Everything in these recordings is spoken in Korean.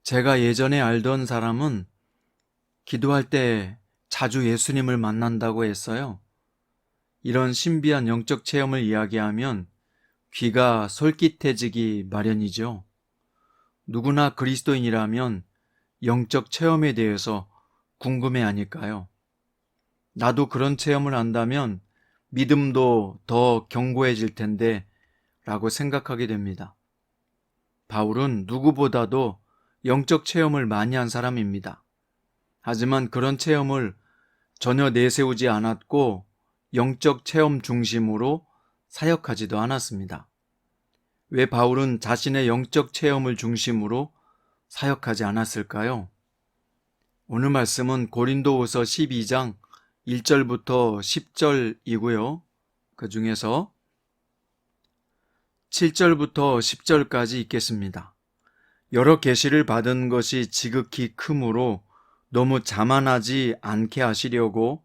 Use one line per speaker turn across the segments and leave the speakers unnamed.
제가 예전에 알던 사람은 기도할 때 자주 예수님을 만난다고 했어요. 이런 신비한 영적 체험을 이야기하면 귀가 솔깃해지기 마련이죠. 누구나 그리스도인이라면 영적 체험에 대해서 궁금해 하니까요. 나도 그런 체험을 한다면 믿음도 더 견고해질 텐데 라고 생각하게 됩니다. 바울은 누구보다도 영적 체험을 많이 한 사람입니다. 하지만 그런 체험을 전혀 내세우지 않았고 영적 체험 중심으로 사역하지도 않았습니다. 왜 바울은 자신의 영적 체험을 중심으로 사역하지 않았을까요? 오늘 말씀은 고린도후서 12장 1절부터 10절이고요. 그 중에서 7절부터 10절까지 읽겠습니다. 여러 계시를 받은 것이 지극히 크므로 너무 자만하지 않게 하시려고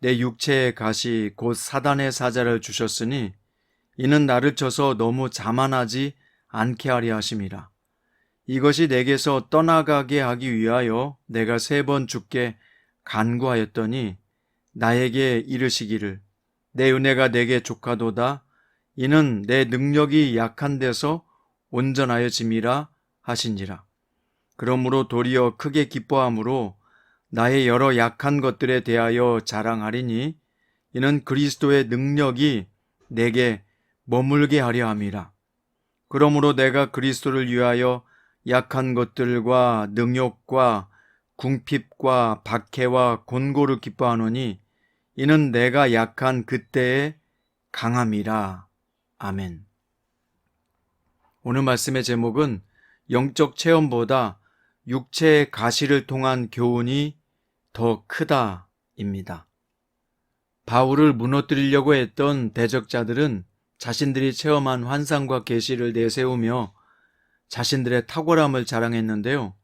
내 육체의 가시 곧 사단의 사자를 주셨으니 이는 나를 쳐서 너무 자만하지 않게 하려 하심이라. 이것이 내게서 떠나가게 하기 위하여 내가 3번 주께 간구하였더니 나에게 이르시기를 내 은혜가 내게 족하도다. 이는 내 능력이 약한 데서 온전하여짐이라 하신지라. 그러므로 도리어 크게 기뻐함으로 나의 여러 약한 것들에 대하여 자랑하리니 이는 그리스도의 능력이 내게 머물게 하려 함이라. 그러므로 내가 그리스도를 위하여 약한 것들과 능욕과 궁핍과 박해와 곤고를 기뻐하노니 이는 내가 약한 그때의 강함이라. 아멘. 오늘 말씀의 제목은 영적 체험보다 육체의 가시를 통한 교훈이 더 크다입니다. 바울을 무너뜨리려고 했던 대적자들은 자신들이 체험한 환상과 계시를 내세우며 자신들의 탁월함을 자랑했는데요.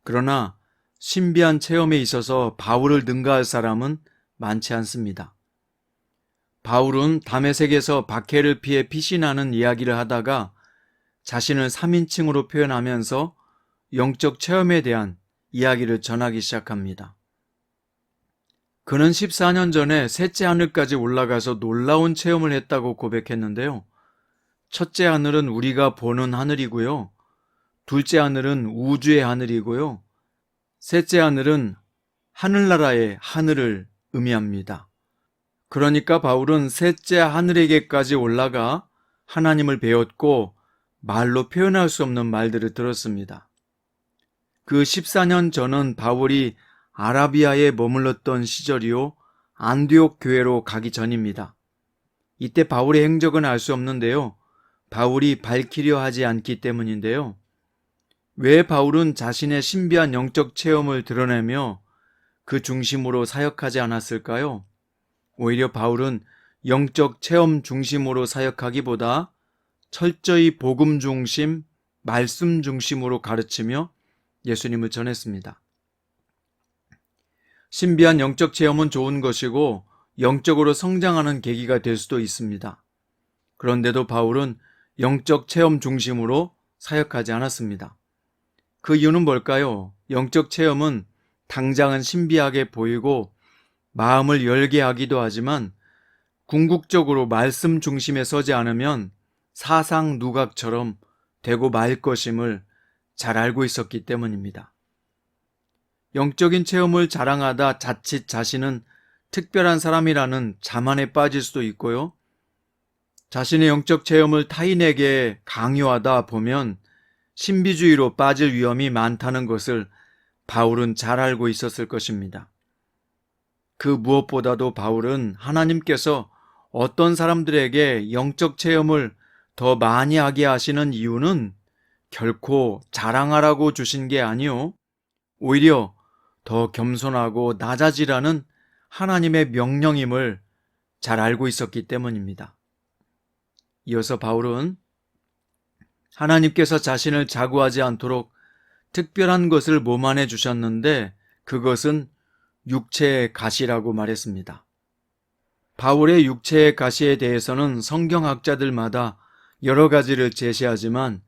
그러나 신비한 체험에 있어서 바울을 능가할 사람은 많지 않습니다. 바울은 다메섹에서 박해를 피해 피신하는 이야기를 하다가 자신을 3인칭으로 표현하면서 영적 체험에 대한 이야기를 전하기 시작합니다. 그는 14년 전에 셋째 하늘까지 올라가서 놀라운 체험을 했다고 고백했는데요. 첫째 하늘은 우리가 보는 하늘이고요. 둘째 하늘은 우주의 하늘이고요. 셋째 하늘은 하늘나라의 하늘을 의미합니다. 그러니까 바울은 셋째 하늘에게까지 올라가 하나님을 배웠고 말로 표현할 수 없는 말들을 들었습니다. 그 14년 전은 바울이 아라비아에 머물렀던 시절이요, 안디옥 교회로 가기 전입니다. 이때 바울의 행적은 알 수 없는데요. 바울이 밝히려 하지 않기 때문인데요. 왜 바울은 자신의 신비한 영적 체험을 드러내며 그 중심으로 사역하지 않았을까요? 오히려 바울은 영적 체험 중심으로 사역하기보다 철저히 복음 중심, 말씀 중심으로 가르치며 예수님을 전했습니다. 신비한 영적 체험은 좋은 것이고 영적으로 성장하는 계기가 될 수도 있습니다. 그런데도 바울은 영적 체험 중심으로 사역하지 않았습니다. 그 이유는 뭘까요? 영적 체험은 당장은 신비하게 보이고 마음을 열게 하기도 하지만 궁극적으로 말씀 중심에 서지 않으면 사상 누각처럼 되고 말 것임을 잘 알고 있었기 때문입니다. 영적인 체험을 자랑하다 자칫 자신은 특별한 사람이라는 자만에 빠질 수도 있고요. 자신의 영적 체험을 타인에게 강요하다 보면 신비주의로 빠질 위험이 많다는 것을 바울은 잘 알고 있었을 것입니다. 그 무엇보다도 바울은 하나님께서 어떤 사람들에게 영적 체험을 더 많이 하게 하시는 이유는 결코 자랑하라고 주신 게 아니요, 오히려 더 겸손하고 낮아지라는 하나님의 명령임을 잘 알고 있었기 때문입니다. 이어서 바울은 하나님께서 자신을 자고하지 않도록 특별한 것을 몸 안에 주셨는데 그것은 육체의 가시라고 말했습니다. 바울의 육체의 가시에 대해서는 성경학자들마다 여러 가지를 제시하지만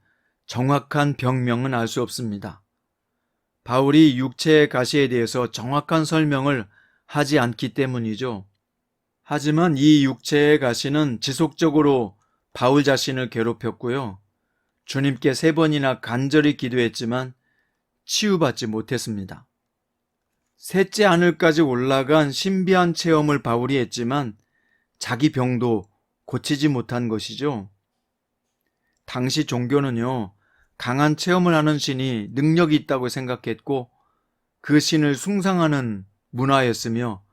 정확한 병명은 알 수 없습니다. 바울이 육체의 가시에 대해서 정확한 설명을 하지 않기 때문이죠. 하지만 이 육체의 가시는 지속적으로 바울 자신을 괴롭혔고요. 주님께 3번이나 간절히 기도했지만 치유받지 못했습니다. 셋째 하늘까지 올라간 신비한 체험을 바울이 했지만 자기 병도 고치지 못한 것이죠. 당시 종교는요, 강한 체험을 하는 신이 능력이 있다고 생각했고 그 신을 숭상하는 문화였으며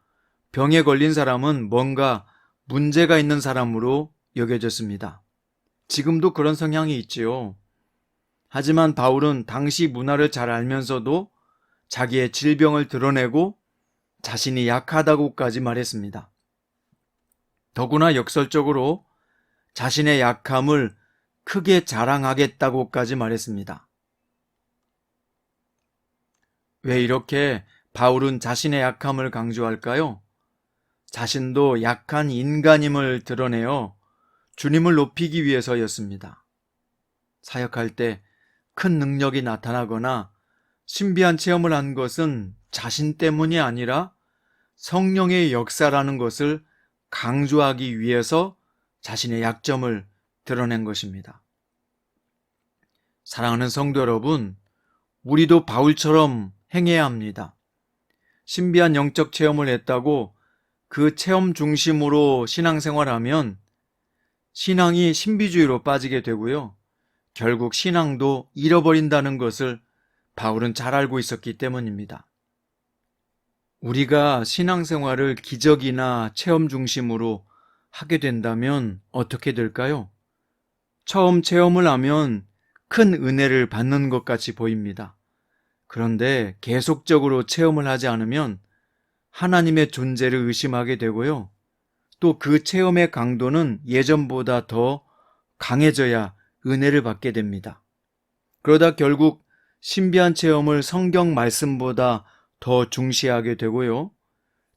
병에 걸린 사람은 뭔가 문제가 있는 사람으로 여겨졌습니다. 지금도 그런 성향이 있지요. 하지만 바울은 당시 문화를 잘 알면서도 자기의 질병을 드러내고 자신이 약하다고까지 말했습니다. 더구나 역설적으로 자신의 약함을 크게 자랑하겠다고까지 말했습니다. 왜 이렇게 바울은 자신의 약함을 강조할까요? 자신도 약한 인간임을 드러내어 주님을 높이기 위해서였습니다. 사역할 때 큰 능력이 나타나거나 신비한 체험을 한 것은 자신 때문이 아니라 성령의 역사라는 것을 강조하기 위해서 자신의 약점을 드러낸 것입니다. 사랑하는 성도 여러분, 우리도 바울처럼 행해야 합니다. 신비한 영적 체험을 했다고 그 체험 중심으로 신앙생활하면 신앙이 신비주의로 빠지게 되고요. 결국 신앙도 잃어버린다는 것을 바울은 잘 알고 있었기 때문입니다. 우리가 신앙생활을 기적이나 체험 중심으로 하게 된다면 어떻게 될까요? 처음 체험을 하면 큰 은혜를 받는 것 같이 보입니다. 그런데 계속적으로 체험을 하지 않으면 하나님의 존재를 의심하게 되고요. 또 그 체험의 강도는 예전보다 더 강해져야 은혜를 받게 됩니다. 그러다 결국 신비한 체험을 성경 말씀보다 더 중시하게 되고요.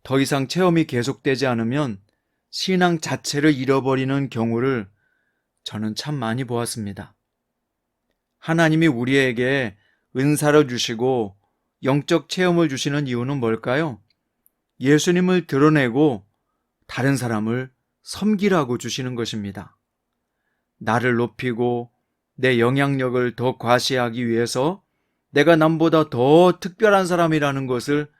더 이상 체험이 계속되지 않으면 신앙 자체를 잃어버리는 경우를 저는 참 많이 보았습니다. 하나님이 우리에게 은사를 주시고 영적 체험을 주시는 이유는 뭘까요? 예수님을 드러내고 다른 사람을 섬기라고 주시는 것입니다. 나를 높이고 내 영향력을 더 과시하기 위해서 내가 남보다 더 특별한 사람이라는 것을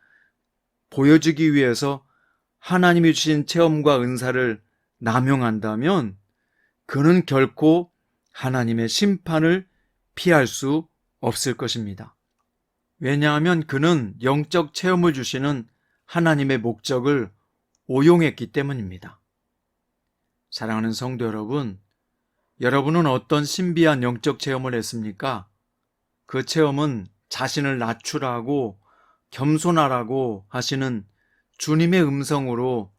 보여주기 위해서 하나님이 주신 체험과 은사를 남용한다면 그는 결코 하나님의 심판을 피할 수 없을 것입니다. 왜냐하면 그는 영적 체험을 주시는 하나님의 목적을 오용했기 때문입니다. 사랑하는 성도 여러분, 여러분은 어떤 신비한 영적 체험을 했습니까? 그 체험은 자신을 낮추라고 겸손하라고 하시는 주님의 음성으로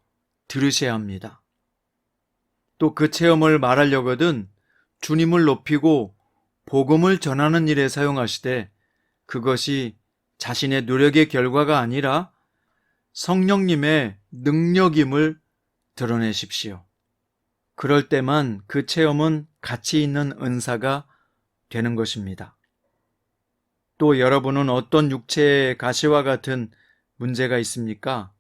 들으셔야 합니다. 또 그 체험을 말하려거든 주님을 높이고 복음을 전하는 일에 사용하시되 그것이 자신의 노력의 결과가 아니라 성령님의 능력임을 드러내십시오. 그럴 때만 그 체험은 가치 있는 은사가 되는 것입니다. 또 여러분은 어떤 육체의 가시와 같은 문제가 있습니까?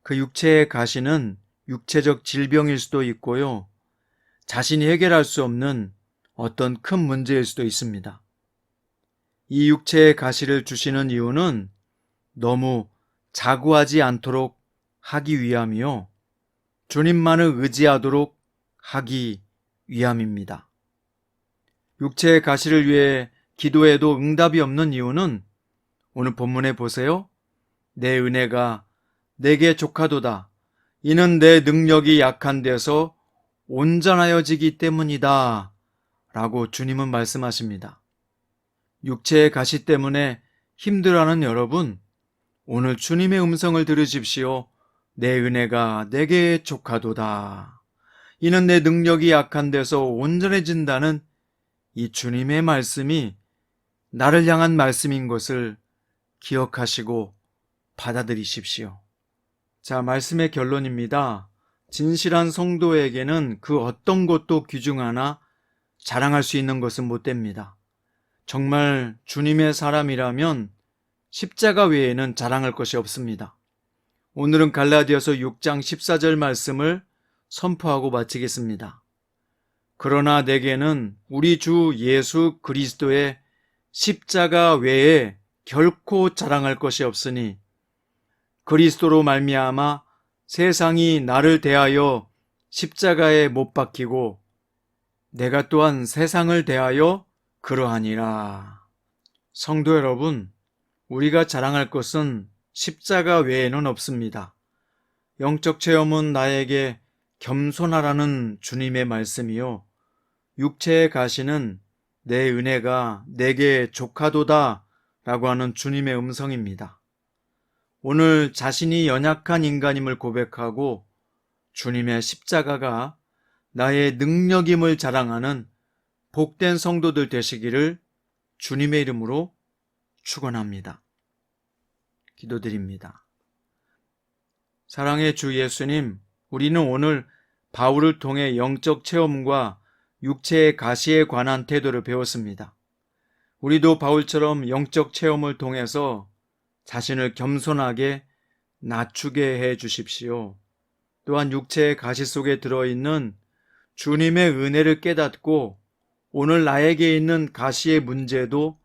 그 육체의 가시는 육체적 질병일 수도 있고요. 자신이 해결할 수 없는 어떤 큰 문제일 수도 있습니다. 이 육체의 가시를 주시는 이유는 너무 자구하지 않도록 하기 위함이요. 주님만을 의지하도록 하기 위함입니다. 육체의 가시를 위해 기도해도 응답이 없는 이유는 오늘 본문에 보세요. 내 은혜가 내게 족하도다. 이는 내 능력이 약한 데서 온전하여지기 때문이다. 라고 주님은 말씀하십니다. 육체의 가시 때문에 힘들어하는 여러분, 오늘 주님의 음성을 들으십시오. 내 은혜가 내게 족하도다. 이는 내 능력이 약한 데서 온전해진다는 이 주님의 말씀이 나를 향한 말씀인 것을 기억하시고 받아들이십시오. 자, 말씀의 결론입니다. 진실한 성도에게는 그 어떤 것도 귀중하나 자랑할 수 있는 것은 못 됩니다. 정말 주님의 사람이라면 십자가 외에는 자랑할 것이 없습니다. 오늘은 갈라디아서 6장 14절 말씀을 선포하고 마치겠습니다. 그러나 내게는 우리 주 예수 그리스도의 십자가 외에 결코 자랑할 것이 없으니 그리스도로 말미암아 세상이 나를 대하여 십자가에 못 박히고 내가 또한 세상을 대하여 그러하니라. 성도 여러분, 우리가 자랑할 것은 십자가 외에는 없습니다. 영적 체험은 나에게 겸손하라는 주님의 말씀이요, 육체의 가시는 내 은혜가 내게 족하도다 라고 하는 주님의 음성입니다. 오늘 자신이 연약한 인간임을 고백하고 주님의 십자가가 나의 능력임을 자랑하는 복된 성도들 되시기를 주님의 이름으로 축원합니다. 기도드립니다. 사랑의 주 예수님, 우리는 오늘 바울을 통해 영적 체험과 육체의 가시에 관한 태도를 배웠습니다. 우리도 바울처럼 영적 체험을 통해서 자신을 겸손하게 낮추게 해 주십시오. 또한 육체의 가시 속에 들어있는 주님의 은혜를 깨닫고 오늘 나에게 있는 가시의 문제도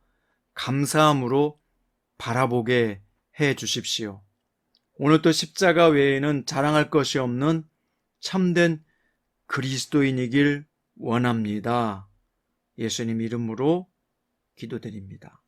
감사함으로 바라보게 해 주십시오. 오늘 또 십자가 외에는 자랑할 것이 없는 참된 그리스도인이길 원합니다. 예수님 이름으로 기도드립니다.